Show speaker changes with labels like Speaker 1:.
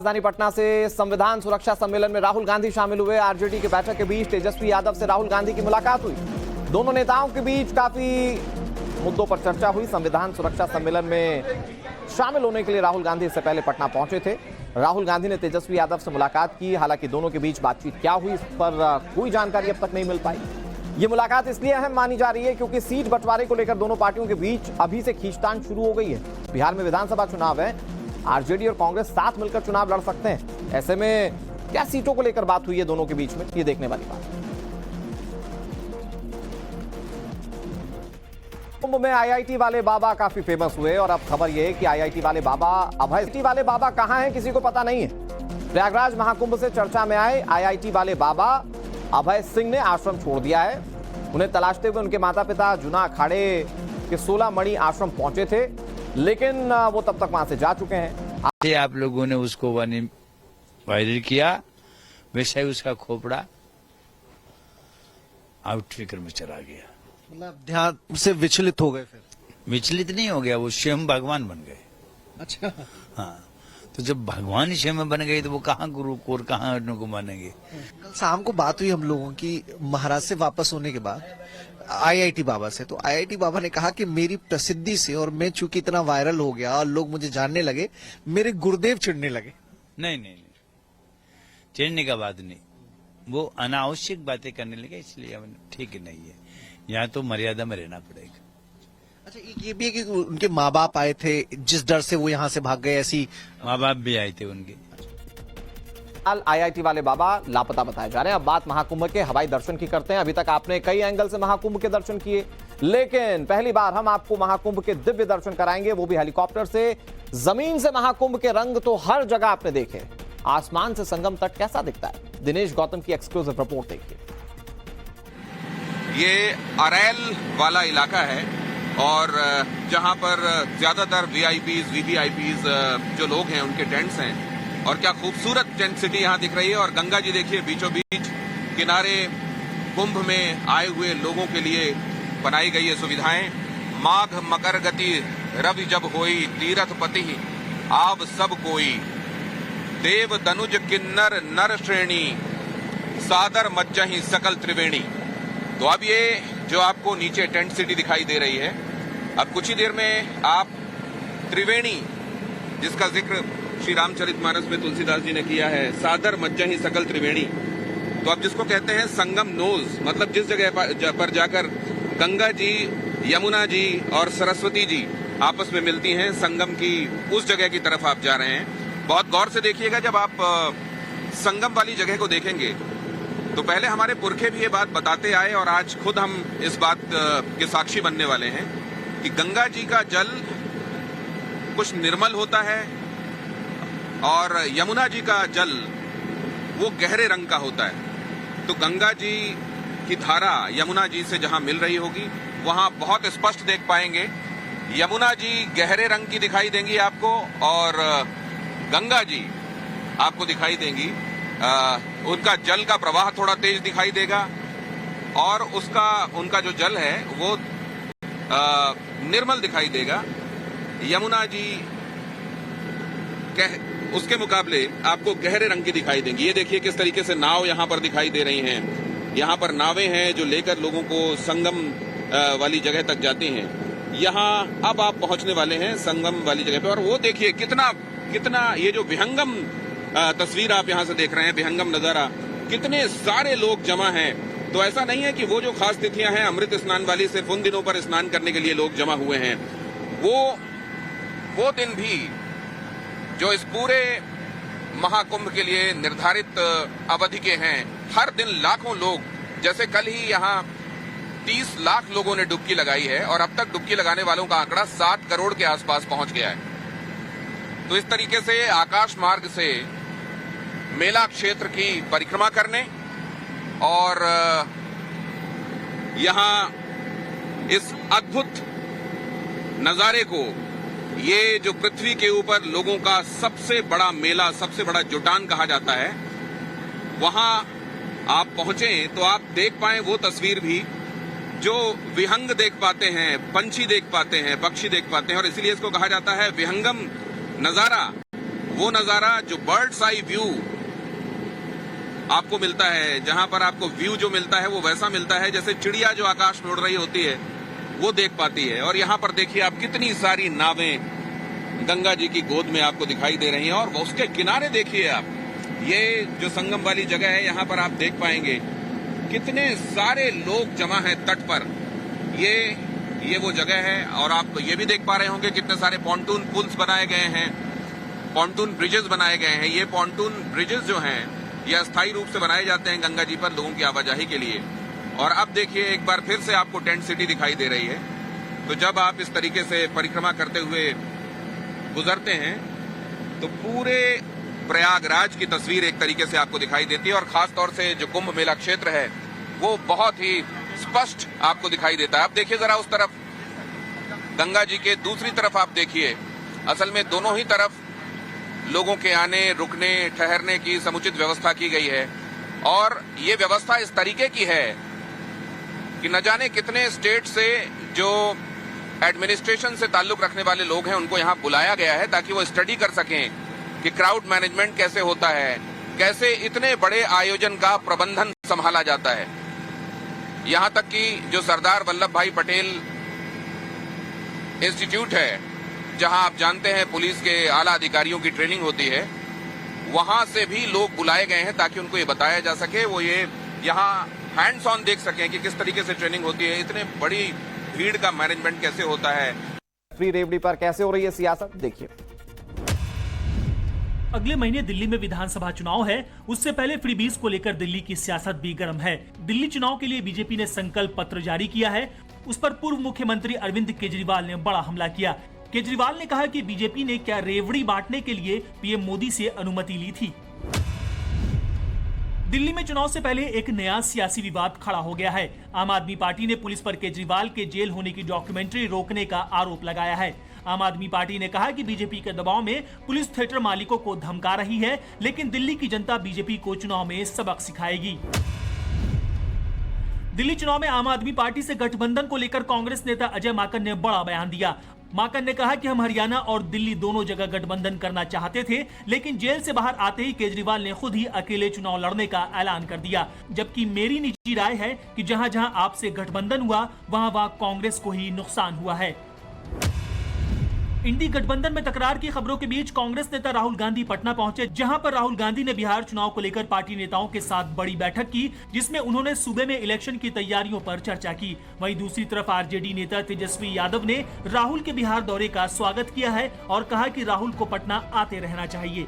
Speaker 1: राजधानी पटना से संविधान सुरक्षा सम्मेलन में राहुल गांधी शामिल हुए। आरजेडी की बैठक के बीच तेजस्वी यादव से राहुल गांधी की मुलाकात हुई। दोनों नेताओं के बीच काफी मुद्दों पर चर्चा हुई। संविधान सुरक्षा सम्मेलन में शामिल होने के लिए राहुल गांधी इससे पहले पटना पहुंचे थे। राहुल गांधी ने तेजस्वी यादव से मुलाकात की। हालांकि दोनों के बीच बातचीत क्या हुई इस पर कोई जानकारी अब तक नहीं मिल पाई। ये मुलाकात इसलिए अहम मानी जा रही है क्योंकि सीट बंटवारे को लेकर दोनों पार्टियों के बीच अभी से खींचतान शुरू हो गई है। बिहार में विधानसभा चुनाव है, आरजेडी और कांग्रेस साथ मिलकर चुनाव लड़ सकते हैं। ऐसे में क्या सीटों को लेकर बात हुई है दोनों के बीच में, ये देखने वाली बात है। कुंभ में आईआईटी वाले बाबा काफी फेमस हुए और अब खबर यह है कि आईआईटी वाले बाबा कहां हैं किसी को पता नहीं है। प्रयागराज महाकुंभ से चर्चा में आए आईआईटी वाले बाबा अभय सिंह ने आश्रम छोड़ दिया है। उन्हें तलाशते हुए उनके माता पिता जुना अखाड़े के 16 मणि आश्रम पहुंचे थे, लेकिन वो तब तक वहां से जा चुके हैं।
Speaker 2: आप लोगों ने उसको वायरल किया, वैसे ही उसका खोपड़ा आउट फिक्र में चला गया।
Speaker 3: मतलब ध्यान से विचलित हो गए। फिर
Speaker 2: विचलित नहीं हो गया, वो स्वयं भगवान बन गए।
Speaker 3: अच्छा,
Speaker 2: हाँ, तो जब भगवान स्वयं बन गए तो वो कहाँ गुरु को और कहाँ उनको मानेंगे।
Speaker 3: कल शाम को बात हुई हम लोगों की महाराज से वापस होने के बाद आईआईटी बाबा से, तो आईआईटी बाबा ने कहा कि मेरी प्रसिद्धि से और मैं चूंकि इतना वायरल हो गया और लोग मुझे जानने लगे, मेरे गुरुदेव चिढ़ने लगे।
Speaker 2: नहीं, चिढ़ने का बात नहीं, वो अनावश्यक बातें करने लगे, इसलिए ठीक नहीं है। यहाँ तो मर्यादा में रहना पड़ेगा।
Speaker 3: अच्छा, ये भी है कि उनके माँ बाप आए थे, जिस डर से वो यहाँ से भाग गए, ऐसी
Speaker 2: माँ बाप भी आए थे उनके।
Speaker 1: आईआईटी वाले बाबा लापता बताए जा रहे हैं। अब बात महाकुंभ के हवाई दर्शन की करते हैं। अभी तक आपने कई एंगल से महाकुंभ के दर्शन किए, लेकिन पहली बार हम आपको महाकुंभ के दिव्य दर्शन कराएंगे, वो भी हेलीकॉप्टर से। जमीन से महाकुंभ के रंग तो हर जगह आपने देखे, आसमान से संगम तट कैसा दिखता है, दिनेश गौतम की एक्सक्लूसिव रिपोर्ट देखिए।
Speaker 4: ये अरैल वाला इलाका है और जहां पर ज्यादातर वीआईपीज वीवीआईपीज जो लोग हैं उनके टेंट्स हैं, और क्या खूबसूरत टेंट सिटी यहां दिख रही है। और गंगा जी देखिए बीचों बीच किनारे, कुंभ में आए हुए लोगों के लिए बनाई गई ये सुविधाएं। माघ मकर गति रवि जब होई, तीरथ पति आव सब कोई, देव दनुज किन्नर नर श्रेणी, सादर मज्जहि सकल त्रिवेणी। तो अब ये जो आपको नीचे टेंट सिटी दिखाई दे रही है, अब कुछ ही देर में आप त्रिवेणी, जिसका जिक्र श्री रामचरितमानस में तुलसीदास जी ने किया है, सादर मज्जहि सकल त्रिवेणी। तो अब जिसको कहते हैं संगम नोज, मतलब जिस जगह पर जाकर गंगा जी, यमुना जी और सरस्वती जी आपस में मिलती हैं, संगम की उस जगह की तरफ आप जा रहे हैं। बहुत गौर से देखिएगा, जब आप संगम वाली जगह को देखेंगे तो पहले हमारे पुरखे भी ये बात बताते आए और आज खुद हम इस बात के साक्षी बनने वाले हैं कि गंगा जी का जल कुछ निर्मल होता है और यमुना जी का जल वो गहरे रंग का होता है। तो गंगा जी की धारा यमुना जी से जहां मिल रही होगी वहां बहुत स्पष्ट देख पाएंगे, यमुना जी गहरे रंग की दिखाई देंगी आपको और गंगा जी आपको दिखाई देंगी। उनका जल का प्रवाह थोड़ा तेज दिखाई देगा और उनका जो जल है वो निर्मल दिखाई देगा। यमुना जी उसके मुकाबले आपको गहरे रंग की दिखाई देंगी। ये देखिए किस तरीके से नाव यहाँ पर दिखाई दे रही हैं। यहाँ पर नावें हैं जो लेकर लोगों को संगम वाली जगह तक जाती हैं। यहाँ अब आप पहुंचने वाले हैं संगम वाली जगह पे, और वो देखिए कितना ये जो विहंगम तस्वीर आप यहाँ से देख रहे हैं, विहंगम नजारा, कितने सारे लोग जमा हैं। तो ऐसा नहीं है कि वो जो खास तिथियां हैं अमृत स्नान वाली, सिर्फ उन दिनों पर स्नान करने के लिए लोग जमा हुए हैं। वो दिन भी जो इस पूरे महाकुंभ के लिए निर्धारित अवधि के हैं, हर दिन लाखों लोग, जैसे कल ही यहाँ 30 लाख लोगों ने डुबकी लगाई है और अब तक डुबकी लगाने वालों का आंकड़ा 7 करोड़ के आसपास पहुंच गया है। तो इस तरीके से आकाश मार्ग से मेला क्षेत्र की परिक्रमा करने और यहां इस अद्भुत नजारे को, ये जो पृथ्वी के ऊपर लोगों का सबसे बड़ा मेला, सबसे बड़ा जुटान कहा जाता है, वहां आप पहुंचे तो आप देख पाएं वो तस्वीर भी जो विहंग देख पाते हैं, पंछी देख पाते हैं, पक्षी देख पाते हैं। और इसीलिए इसको कहा जाता है विहंगम नजारा। वो नजारा जो बर्ड्स आई व्यू आपको मिलता है, जहां पर आपको व्यू जो मिलता है वो वैसा मिलता है जैसे चिड़िया जो आकाश में उड़ रही होती है वो देख पाती है। और यहां पर देखिए आप कितनी सारी नावें गंगा जी की गोद में आपको दिखाई दे रही हैं और उसके किनारे देखिए आप, ये जो संगम वाली जगह है यहां पर आप देख पाएंगे कितने सारे लोग जमा हैं तट पर। ये वो जगह है और आप ये भी देख पा रहे होंगे कितने सारे पॉन्टून पुल्स बनाए गए हैं, पॉन्टून ब्रिजेस बनाए गए हैं। ये पॉन्टून ब्रिजेस जो हैं ये अस्थायी रूप से बनाए जाते हैं गंगा जी पर लोगों की आवाजाही के लिए। और अब देखिए एक बार फिर से आपको टेंट सिटी दिखाई दे रही है। तो जब आप इस तरीके से परिक्रमा करते हुए गुजरते हैं तो पूरे प्रयागराज की तस्वीर एक तरीके से आपको दिखाई देती है और खास तौर से जो कुंभ मेला क्षेत्र है वो बहुत ही स्पष्ट आपको दिखाई देता है। आप देखिए जरा उस तरफ गंगा जी के दूसरी तरफ आप देखिए, असल में दोनों ही तरफ लोगों के आने रुकने ठहरने की समुचित व्यवस्था की गई है। और ये व्यवस्था इस तरीके की है कि न जाने कितने स्टेट से जो एडमिनिस्ट्रेशन से ताल्लुक रखने वाले लोग हैं उनको यहाँ बुलाया गया है ताकि वो स्टडी कर सकें कि क्राउड मैनेजमेंट कैसे होता है, कैसे इतने बड़े आयोजन का प्रबंधन संभाला जाता है। यहाँ तक कि जो सरदार वल्लभ भाई पटेल इंस्टीट्यूट है जहां आप जानते हैं पुलिस के आला अधिकारियों की ट्रेनिंग होती है, वहां से भी लोग बुलाए गए हैं ताकि उनको ये बताया जा सके, वो ये यहाँ हैंड्स ऑन देख सकें कि किस तरीके से ट्रेनिंग होती है, इतने बड़ी भीड़ का मैनेजमेंट कैसे होता है।
Speaker 1: फ्री रेवड़ी पर कैसे हो रही है सियासत, देखिए।
Speaker 5: अगले महीने दिल्ली में विधानसभा चुनाव है। उससे पहले फ्रीबीज को लेकर दिल्ली की सियासत भी गर्म है। दिल्ली चुनाव के लिए बीजेपी ने संकल्प पत्र जारी किया है। उस पर पूर्व मुख्यमंत्री अरविंद केजरीवाल ने बड़ा हमला किया। केजरीवाल ने कहा कि बीजेपी ने क्या रेवड़ी बांटने के लिए पीएम मोदी से अनुमति ली थी। दिल्ली में चुनाव से पहले एक नया सियासी विवाद खड़ा हो गया है। आम आदमी पार्टी ने पुलिस पर केजरीवाल के जेल होने की डॉक्यूमेंट्री रोकने का आरोप लगाया है। आम आदमी पार्टी ने कहा कि बीजेपी के दबाव में पुलिस थिएटर मालिकों को धमका रही है, लेकिन दिल्ली की जनता बीजेपी को चुनाव में सबक सिखाएगी। दिल्ली चुनाव में आम आदमी पार्टी से गठबंधन को लेकर कांग्रेस नेता अजय माकन ने बड़ा बयान दिया। माकन ने कहा कि हम हरियाणा और दिल्ली दोनों जगह गठबंधन करना चाहते थे, लेकिन जेल से बाहर आते ही केजरीवाल ने खुद ही अकेले चुनाव लड़ने का ऐलान कर दिया। जबकि मेरी निजी राय है कि जहां जहां आपसे गठबंधन हुआ वहां कांग्रेस को ही नुकसान हुआ है। इंडी गठबंधन में तकरार की खबरों के बीच कांग्रेस नेता राहुल गांधी पटना पहुंचे, जहां पर राहुल गांधी ने बिहार चुनाव को लेकर पार्टी नेताओं के साथ बड़ी बैठक की, जिसमें उन्होंने सूबे में इलेक्शन की तैयारियों पर चर्चा की। वहीं दूसरी तरफ आरजेडी नेता तेजस्वी यादव ने राहुल के बिहार दौरे का स्वागत किया है और कहा कि राहुल को पटना आते रहना चाहिए।